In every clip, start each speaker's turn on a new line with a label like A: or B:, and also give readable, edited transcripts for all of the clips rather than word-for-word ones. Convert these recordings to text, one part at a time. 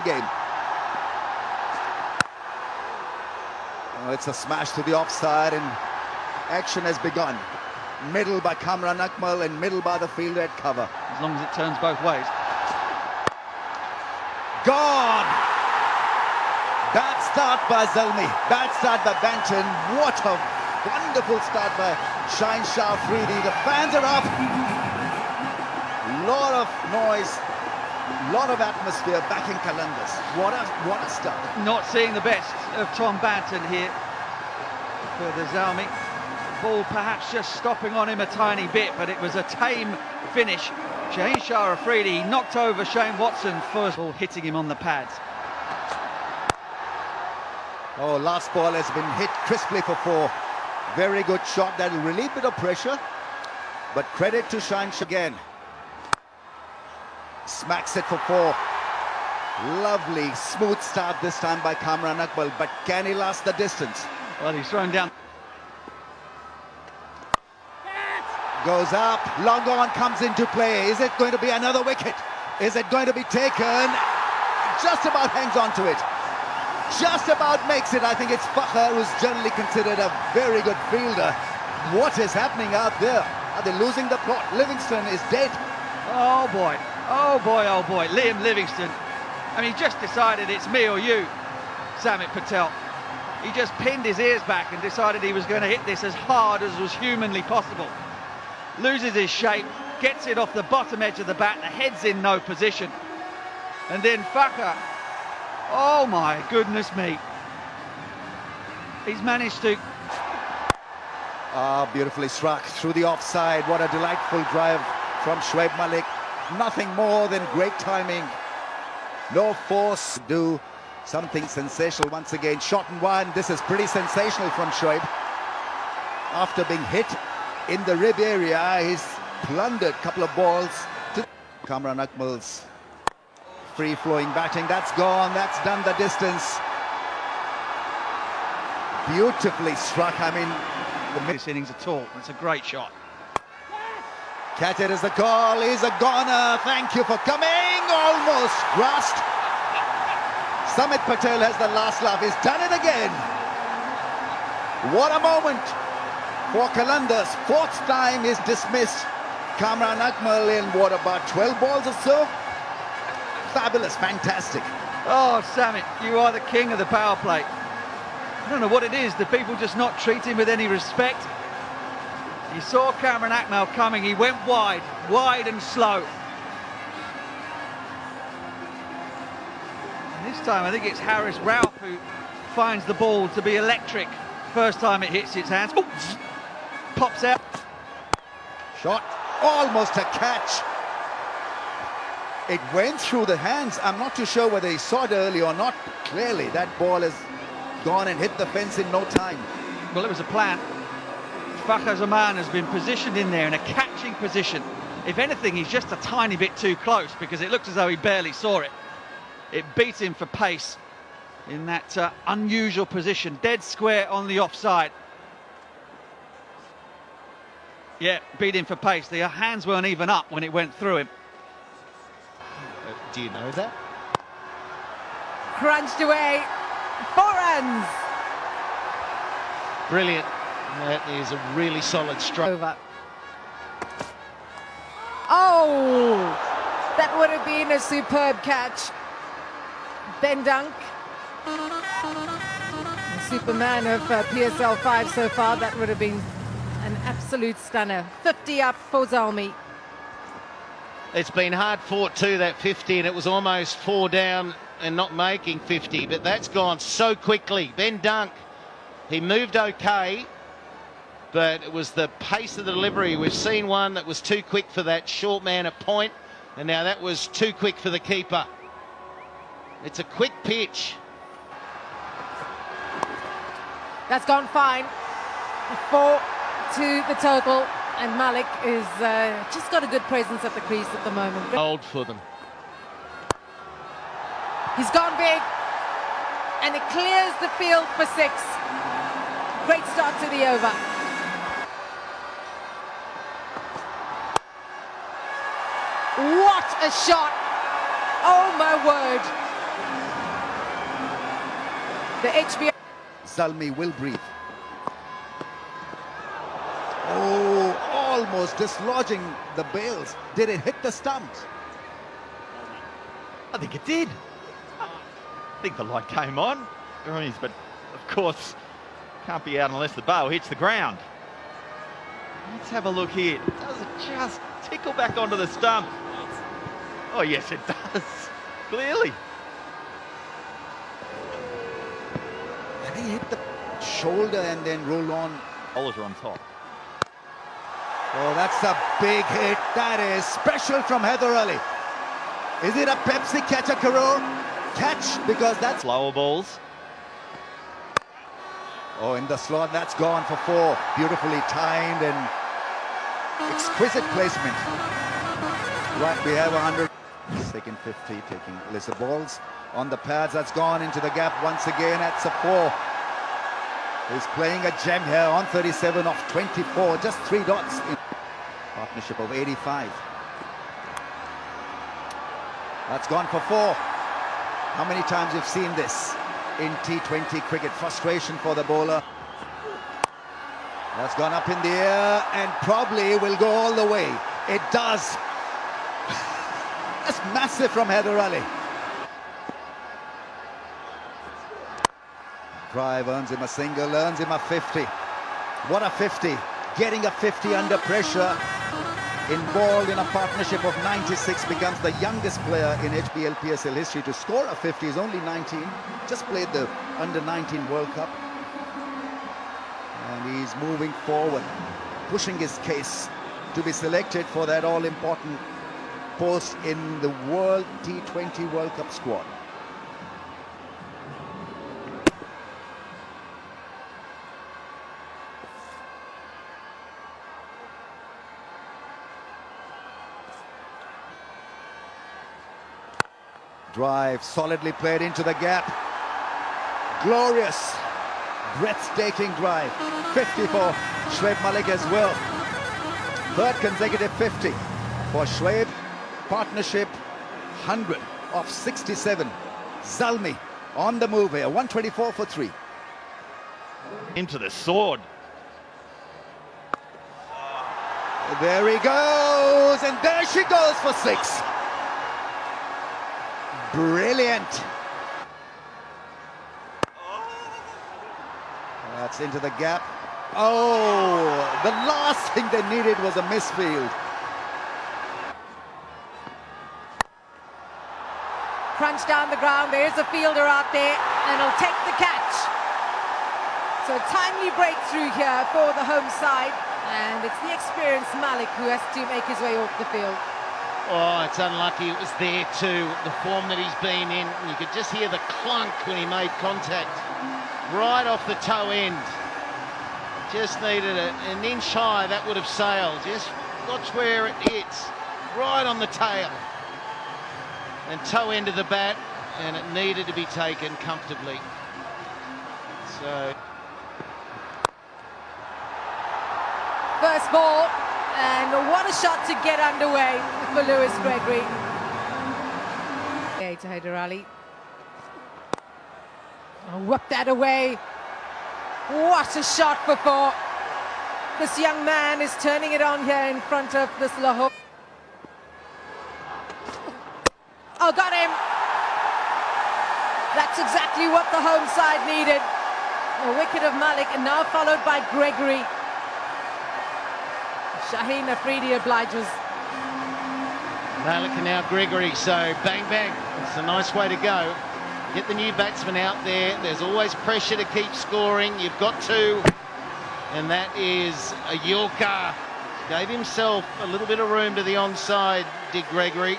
A: game. Oh, it's a smash to the offside and action has begun. Middle by Kamran Akmal and middle by the fielder at cover.
B: As long as it turns both ways.
A: Gone! Bad start by Zalmi. Bad start by Banton. What a wonderful start by Shine Shah Afridi. The fans are up. Lot of noise. Lot of atmosphere back in Qalandar. What a start.
B: Not seeing the best of Tom Banton here for the Zalmi. Ball perhaps just stopping on him a tiny bit, but it was a tame finish. Shine Shah Afridi knocked over Shane Watson, first ball hitting him on the pads.
A: Oh, last ball has been hit crisply for four. Very good shot. That'll relieve a bit of pressure. But credit to Shine Shah again. Smacks it for four. Lovely, smooth start this time by Kamran Akmal. But can he last the distance?
B: Well, he's thrown down.
A: Goes up, long on comes into play. Is it going to be another wicket? Is it going to be taken? Just about hangs on to it. Just about makes it. I think it's Fakhr, who's generally considered a very good fielder. What is happening out there? Are they losing the plot? Livingston is dead.
B: Oh boy, oh boy, oh boy. Liam Livingston. I mean, he just decided it's me or you, Samit Patel. He just pinned his ears back and decided he was going to hit this as hard as was humanly possible. Loses his shape, gets it off the bottom edge of the bat, the head's in no position. And then Fakhr, oh my goodness me. He's managed to...
A: Ah, beautifully struck through the offside. What a delightful drive from Shoaib Malik. Nothing more than great timing. No force. Do something sensational once again. Shot and one. This is pretty sensational from Shoaib. After being hit in the rib area, he's plundered a couple of balls to Kamran Akmal's free-flowing batting. That's gone. That's done the distance. Beautifully struck. I mean,
B: this innings at all. It's a great shot.
A: Catch it as a call. He's a goner. Thank you for coming. Almost grasped. Samit Patel has the last laugh. He's done it again. What a moment for Qalandar's fourth time is dismissed. Kamran Akmal in what, about 12 balls or so? Fabulous, fantastic.
B: Oh, Samit, you are the king of the power play. I don't know what it is, the people just not treat him with any respect. He saw Kamran Akmal coming, he went wide and slow. And this time I think it's Harris Ralph who finds the ball to be electric. First time it hits its hands. Ooh, pops out.
A: Shot, almost a catch. It went through the hands. I'm not too sure whether he saw it early or not. Clearly, that ball has gone and hit the fence in no time.
B: Well, it was a plan. Fakhr Zaman has been positioned in there in a catching position. If anything, he's just a tiny bit too close because it looks as though he barely saw it. It beat him for pace in that unusual position. Dead square on the offside. Yeah, beat him for pace. The hands weren't even up when it went through him.
C: Do you know that?
D: Crunched away. 4 runs.
C: Brilliant. That is a really solid strike.
D: Over. Oh, that would have been a superb catch. Ben Dunk, the Superman of PSL 5 so far. That would have been an absolute stunner. 50 up for Zalmi.
C: It's been hard fought too, that 50, and it was almost 4 down and not making 50, but that's gone so quickly. Ben Dunk, he moved okay, but it was the pace of the delivery. We've seen one that was too quick for that short man at point, and now that was too quick for the keeper. It's a quick pitch.
D: That's gone fine. 4 to the total, and Malik is just got a good presence at the crease at the moment.
C: Old for them.
D: He's gone big, and it clears the field for 6. Great start to the over. What a shot! Oh my word! The HBL.
A: Zalmi will breathe. Oh, almost dislodging the bails. Did it hit the stumps?
B: I think it did. I think the light came on. But of course, can't be out unless the bail hits the ground. Let's have a look here. Does it just tickle back onto the stump? Oh, yes, it does. Clearly.
A: And he hit the shoulder and then roll on.
B: Bowlers are on top.
A: Oh, that's a big hit. That is special from Heather Ali. Is it a Pepsi catch a Karor catch? Because that's
B: Slower balls.
A: oh, in the slot, that's gone for 4. Beautifully timed and exquisite placement. Right, we have 100. Second 50, taking Alyssa balls on the pads. That's gone into the gap once again. That's a 4. He's playing a gem here on 37 off 24. Just 3 dots in partnership of 85. That's gone for 4. How many times you've seen this in T20 cricket? Frustration for the bowler. That's gone up in the air and probably will go all the way. It does. That's massive from Heather Ali. Drive earns him a single, earns him a 50. What a 50. Getting a 50 under pressure. Involved in a partnership of 96, becomes the youngest player in HBL PSL history to score a 50. He's only 19. Just played the under-19 World Cup. And he's moving forward, pushing his case to be selected for that all-important post in the World T20 World Cup squad. Drive solidly played into the gap. Glorious, breathtaking drive. 50 for Shoaib Malik as well. 3rd consecutive 50 for Shoaib. Partnership 100 off 67. Zalmi on the move here. 124 for 3.
B: Into the sword.
A: There he goes, and there she goes for 6. Brilliant. That's into the gap. Oh, the last thing they needed was a misfield.
D: Crunch down the ground. There's a fielder out there, and he'll take the catch. So a timely breakthrough here for the home side, and it's the experienced Malik who has to make his way off the field.
C: Oh, it's unlucky it was there too, the form that he's been in. You could just hear the clunk when he made contact. Right off the toe end. Just needed an inch high, that would have sailed. Just watch where it hits. Right on the tail. And toe end of the bat, and it needed to be taken comfortably. So...
D: First ball. And what a shot to get underway for Lewis Gregory. Okay, to Heather Ali. Oh, whip that away. What a shot for 4. This young man is turning it on here in front of this Lahore. Oh, got him. That's exactly what the home side needed. A wicket of Malik, and now followed by Gregory. Shaheen Afridi obliges.
C: Malik and now Gregory, so bang bang. It's a nice way to go. Get the new batsman out there. There's always pressure to keep scoring. You've got to. And that is a Yorker. Gave himself a little bit of room to the onside, did Gregory.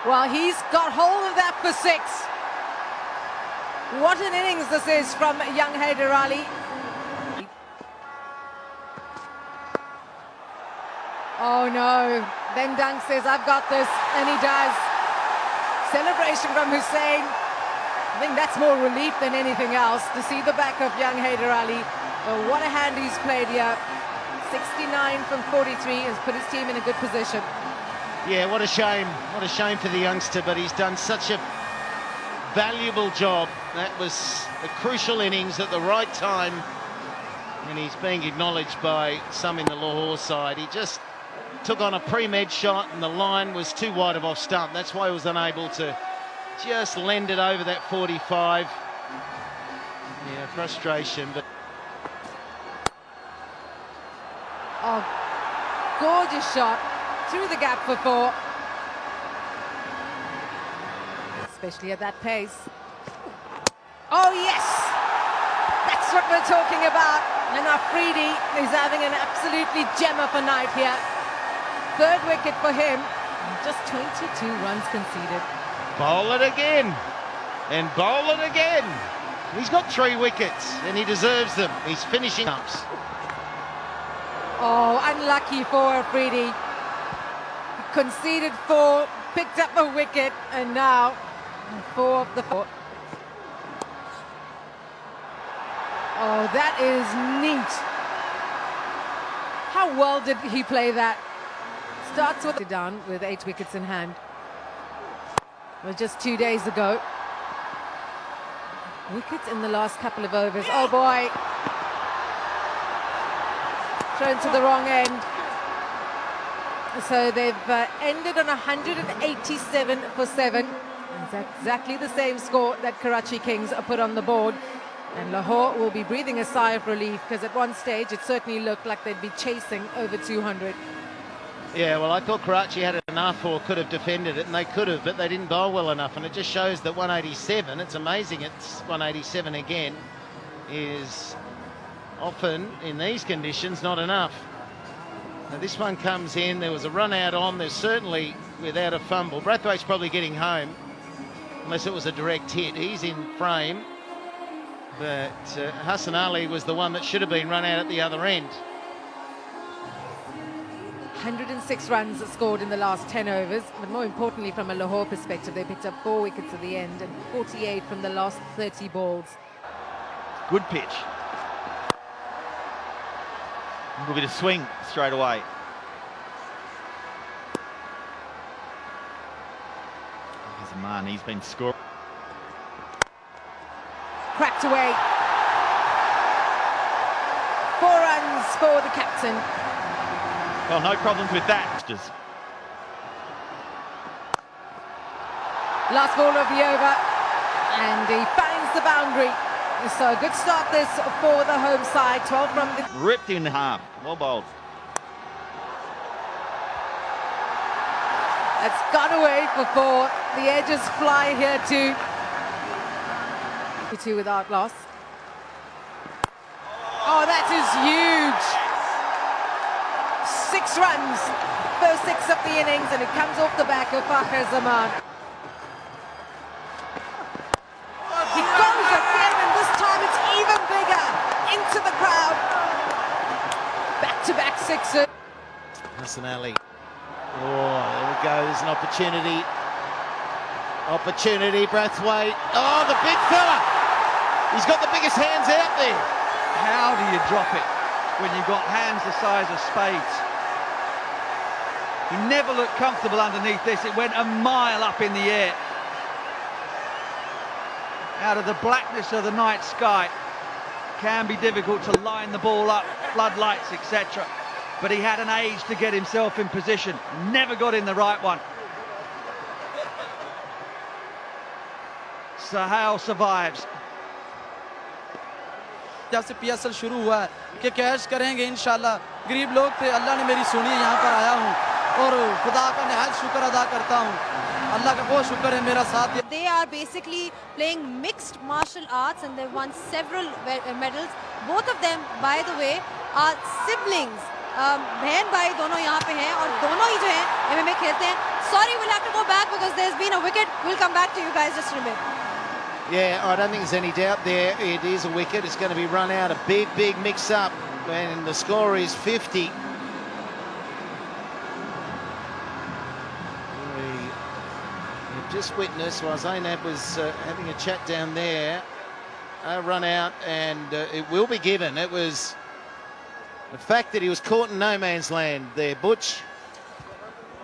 D: Well, he's got hold of that for 6. What an innings this is from young Heather Ali. Oh no, then Dunk says, I've got this, and he does. Celebration from Hussain. I think that's more relief than anything else to see the back of young Heather Ali. Oh, what a hand he's played here. 69 from 43 has put his team in a good position.
C: Yeah, what a shame. What a shame for the youngster, but he's done such a valuable job. That was a crucial innings at the right time, and he's being acknowledged by some in the Lahore side. He just took on a pre-med shot and the line was too wide of off stump. That's why he was unable to just lend it over that 45. Yeah, frustration, but...
D: Oh, gorgeous shot through the gap for 4. Especially at that pace. Oh, yes! That's what we're talking about. And Afridi is having an absolutely gem of a night here. 3rd wicket for him. Just 22 runs conceded.
C: Bowl it again. And bowl it again. He's got 3 wickets and he deserves them. He's finishing ups.
D: Oh, unlucky for Afridi. He conceded 4, picked up a wicket, and now 4 of the 4. Oh, that is neat. How well did he play that? Starts with down with 8 wickets in hand. It was just 2 days ago. Wickets in the last couple of overs. Oh boy. Thrown to the wrong end. So they've ended on 187 for 7. It's exactly the same score that Karachi Kings put on the board. And Lahore will be breathing a sigh of relief, because at one stage it certainly looked like they'd be chasing over 200.
C: Yeah, well, I thought Karachi had enough or could have defended it, and they could have, but they didn't bowl well enough. And it just shows that 187, it's amazing it's 187 again, is often, in these conditions, not enough. Now this one comes in, there was a run out on, there's certainly without a fumble. Brathwaite's probably getting home, unless it was a direct hit. He's in frame, but Hassan Ali was the one that should have been run out at the other end.
D: 106 runs scored in the last 10 overs, but more importantly from a Lahore perspective, they picked up 4 wickets at the end and 48 from the last 30 balls.
B: Good pitch. A little bit of swing straight away. Here's a man, he's been scoring.
D: Cracked away. 4 runs for the captain.
B: Well, no problems with that.
D: Last ball of the over, and he finds the boundary. So a good start this for the home side. 12 from the...
B: Ripped in half. Well bowled.
D: It's gone away for 4. The edges fly here too. 2 without loss. Oh, that is huge. 6 runs, first 6 of the innings, and it comes off the back of Fakhar Zaman. He goes again, and this time it's even bigger. Into the crowd. Back-to-back 6s.
C: Hassan Ali. Oh, there we go, there's an opportunity. Opportunity, Brathwaite. Oh, the big fella. He's got the biggest hands out there.
B: How do you drop it when you've got hands the size of spades? He never looked comfortable underneath this. It went a mile up in the air. Out of the blackness of the night sky. Can be difficult to line the ball up, floodlights, etc. But he had an age to get himself in position. Never got in the right one. Sahel survives.
E: जब से PSL शुरू हुआ है कि cash करेंगे इंशाल्लाह। गरीब लोग थे, अल्लाह ने मेरी सुनी, यहाँ पर आया हूँ और खुदा का निहायत शुक्र अदा करता हूँ। अल्लाह का बहुत शुक्र है मेरा साथ।
F: They are basically playing mixed martial arts and they've won several medals. Both of them, by the way, are siblings. बहन भाई दोनों यहाँ पे हैं और दोनों ही जो हैं MMA खेलते हैं. Sorry, we'll have to go back because there's been a wicket. We'll come back to you guys just in a minute.
C: Yeah, I don't think there's any doubt there. It is a wicket. It's going to be run out. A big, big mix-up. And the score is 50. We've just witnessed while Zainab was having a chat down there. A run out, and it will be given. It was the fact that he was caught in no man's land there. Butch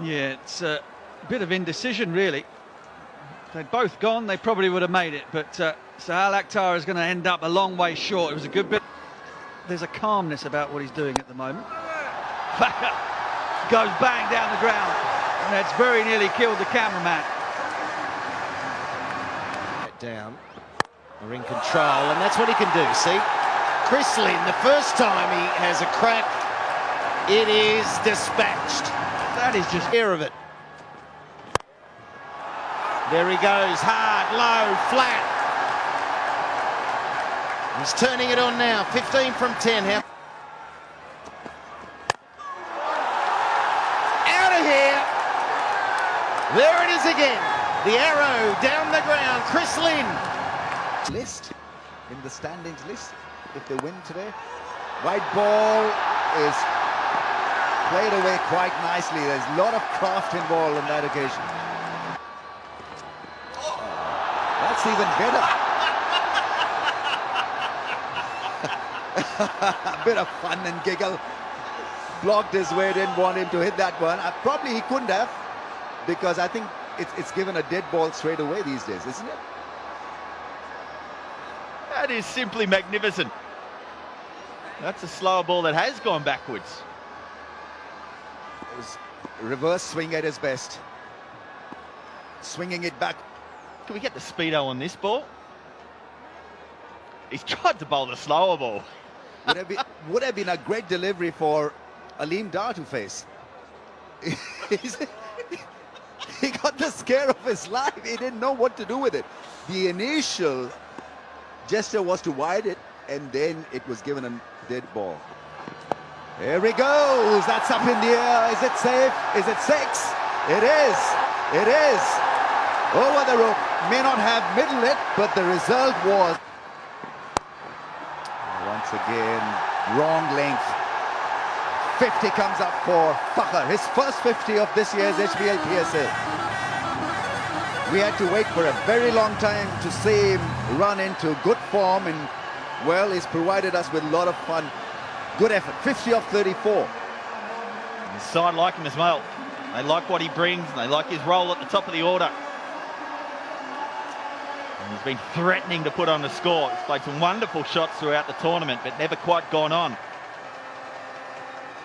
B: Yeah, it's a bit of indecision, really. If they'd both gone, they probably would have made it, but Sahal Akhtar is going to end up a long way short. It was a good bit. There's a calmness about what he's doing at the moment. Fakhr goes bang down the ground, and that's very nearly killed the cameraman.
C: Down, we're in control, and that's what he can do. See, Chrislin, the first time he has a crack, it is dispatched.
B: That is just
C: Care of it. There he goes, hard, low, flat. He's turning it on now. 15 from 10. How? Out of here. There it is again. The arrow down the ground. Chrislin.
A: List in the standings list if they win today. White ball is played away quite nicely. There's a lot of craft involved on that occasion. That's even better. A bit of fun and giggle. Blocked his way, didn't want him to hit that one. Probably he couldn't have, because I think it's given a dead ball straight away these days, isn't it?
G: That is simply magnificent. That's a slower ball that has gone backwards.
A: It was reverse swing at his best. Swinging it back.
G: Can we get the speedo on this ball? He's tried to bowl the slower ball.
A: Would have been a great delivery for Aleem Dar to face. He got the scare of his life. He didn't know what to do with it. The initial gesture was to wide it, and then it was given a dead ball. Here he goes. That's up in the air. Is it safe? Is it six? It is. It is. Over the rope. May not have middled it, but the result was... Once again, wrong length. 50 comes up for Fakhr, his first 50 of this year's HBL PSL. We had to wait for a very long time to see him run into good form, and well, he's provided us with a lot of fun. Good effort, 50 of 34.
G: The side like him as well. They like what he brings, and they like his role at the top of the order. And he's been threatening to put on the score. He's played some wonderful shots throughout the tournament, but never quite gone on.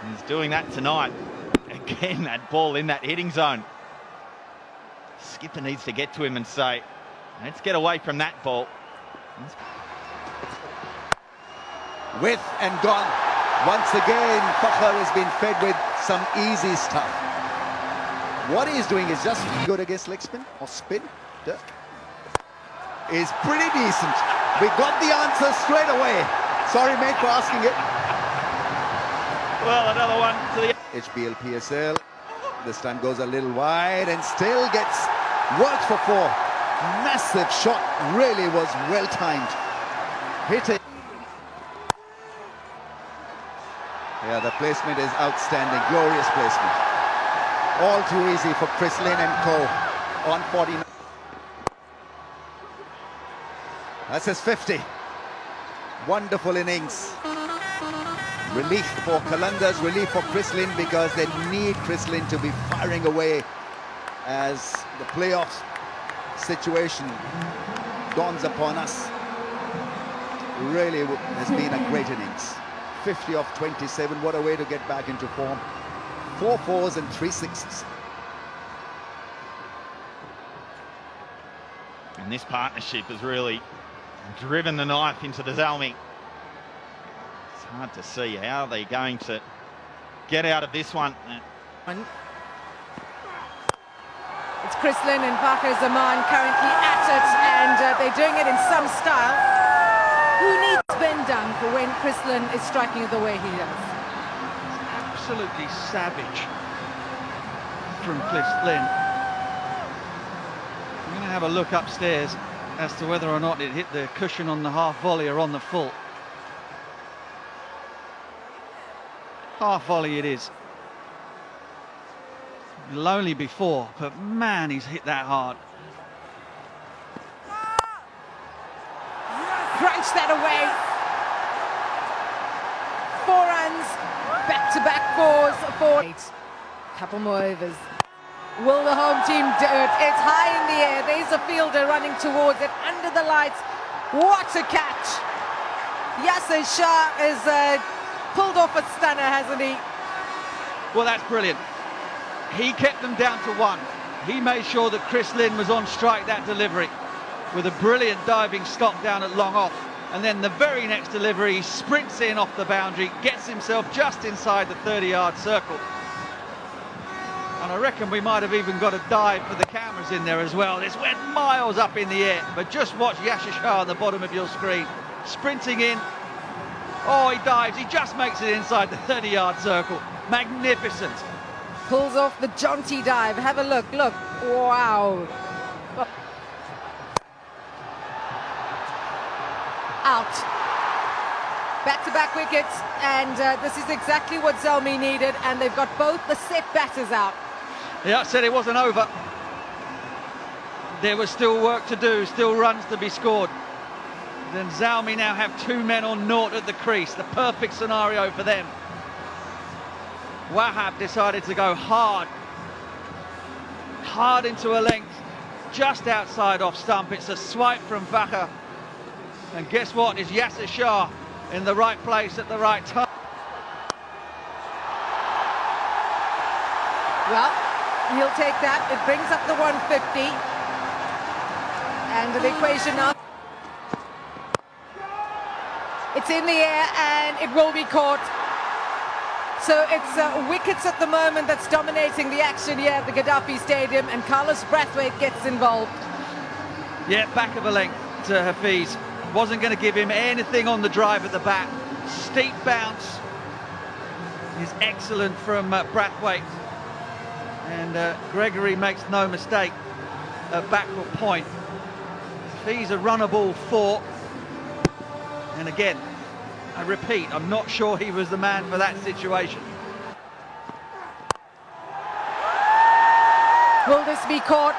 G: And he's doing that tonight. Again, that ball in that hitting zone. Skipper needs to get to him and say, let's get away from that ball.
A: With and gone. Once again, Fakhr has been fed with some easy stuff. What he's doing is just good against leg spin or spin. Is pretty decent. We got the answer straight away. Sorry, mate, for asking it.
G: Well, another one to the...
A: HBL PSL. This time goes a little wide and still gets worked for four. Massive shot. Really was well timed. Hit it. Yeah, the placement is outstanding. Glorious placement. All too easy for Chrislin and co. On 49. That's his 50. Wonderful innings. Relief for Qalandar's, relief for Chrislin, because they need Chrislin to be firing away as the playoff situation dawns upon us. Really has been a great innings. 50 of 27, what a way to get back into form. 4 fours and 3 sixes.
G: And this partnership has really driven the knife into the zalmi. It's hard to see how they're going to get out of this one.
D: It's Chrislin and Fakhr Zaman currently at it, and they're doing it in some style. Who needs Ben Dunk when Chrislin is striking it the way he does?
B: Absolutely savage from Chrislin. I'm going to have a look upstairs as to whether or not it hit the cushion on the half volley or on the full. Half volley it is. Lonely before, but man, he's hit that hard.
D: Crunch that away. 4 runs, back-to-back fours, 4. Couple more overs. Will the home team do it? It's high in the air. There's a fielder running towards it under the lights. What a catch! Yasser Shah has pulled off a stunner, hasn't he?
B: Well, that's brilliant. He kept them down to one. He made sure that Chris Lynn was on strike that delivery with a brilliant diving stop down at long off. And then the very next delivery, he sprints in off the boundary, gets himself just inside the 30-yard circle. And I reckon we might have even got a dive for the cameras in there as well. This went miles up in the air, but just watch Yasser Shah on the bottom of your screen, sprinting in. Oh, he dives, he just makes it inside the 30-yard circle. Magnificent.
D: Pulls off the jaunty dive. Have a look, look. Wow. Out. Back-to-back wickets, and this is exactly what Zalmi needed, and they've got both the set batters out.
B: Yeah, I said it wasn't over. There was still work to do, still runs to be scored. Then Zalmi now have 2 men on naught at the crease, the perfect scenario for them. Wahab decided to go hard into a length, just outside off stump. It's a swipe from Fakhr. And guess what? Is Yasser Shah in the right place at the right time.
D: Well, he'll take that. It brings up the 150. And the equation now. It's in the air and it will be caught. So it's wickets at the moment that's dominating the action here at the Gaddafi Stadium, and Carlos Brathwaite gets involved.
B: Yeah, back of a length to Hafiz. Wasn't going to give him anything on the drive at the bat. Steep bounce is excellent from Brathwaite. And Gregory makes no mistake at backward point. He's a runnable 4. And again, I repeat, I'm not sure he was the man for that situation.
D: Will this be caught?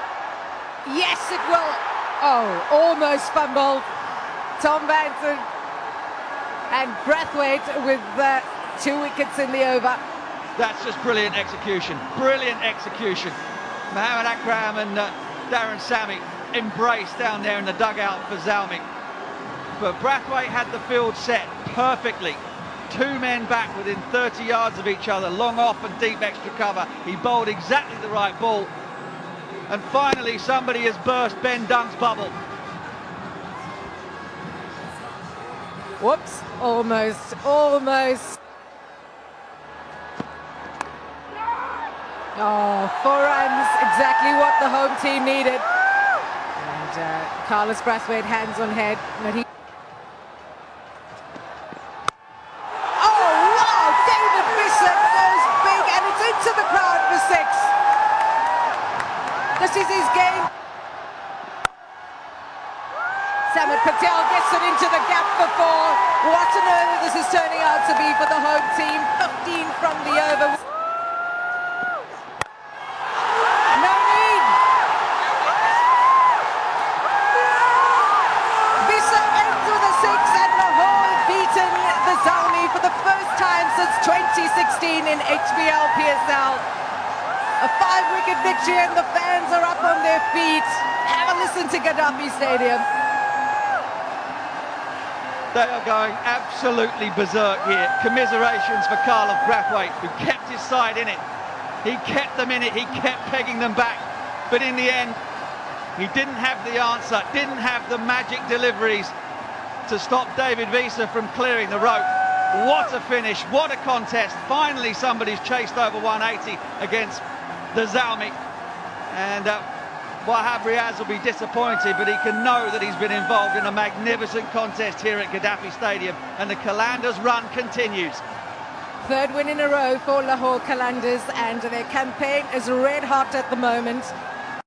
D: Yes, it will. Oh, almost fumbled. Tom Banton and Brathwaite with 2 wickets in the over.
B: That's just brilliant execution. Brilliant execution. Mohammad Akram and Darren Sammy embraced down there in the dugout for Zalmi. But Brathwaite had the field set perfectly. 2 men back within 30 yards of each other, long off and deep extra cover. He bowled exactly the right ball. And finally, somebody has burst Ben Dunk's bubble.
D: Whoops, almost. Oh, 4 runs, exactly what the home team needed. And Carlos Brathwaite hands on head, but he... Oh, wow! David Bishop goes big, and it's into the crowd for 6. This is his game. Samit Patel gets it into the gap for 4. What an over this is turning out to be for the home team. 15 from the over. No need. Bishop ends with a 6, and Lahore beaten the Zalmi for the first time since 2016 in HBL PSL. A 5-wicket victory, and the fans are up on their feet. Have a listen to Gaddafi Stadium.
B: They are going absolutely berserk here. Commiserations for Carlos Brathwaite, who kept his side in it. He kept them in it, he kept pegging them back. But in the end, he didn't have the answer, didn't have the magic deliveries to stop David Visa from clearing the rope. What a finish, what a contest. Finally, somebody's chased over 180 against the Zalmi. And Wahab Riaz will be disappointed, but he can know that he's been involved in a magnificent contest here at Gaddafi Stadium, and the Qalandar's run continues.
D: 3rd win in a row for Lahore Qalandars, and their campaign is red hot at the moment.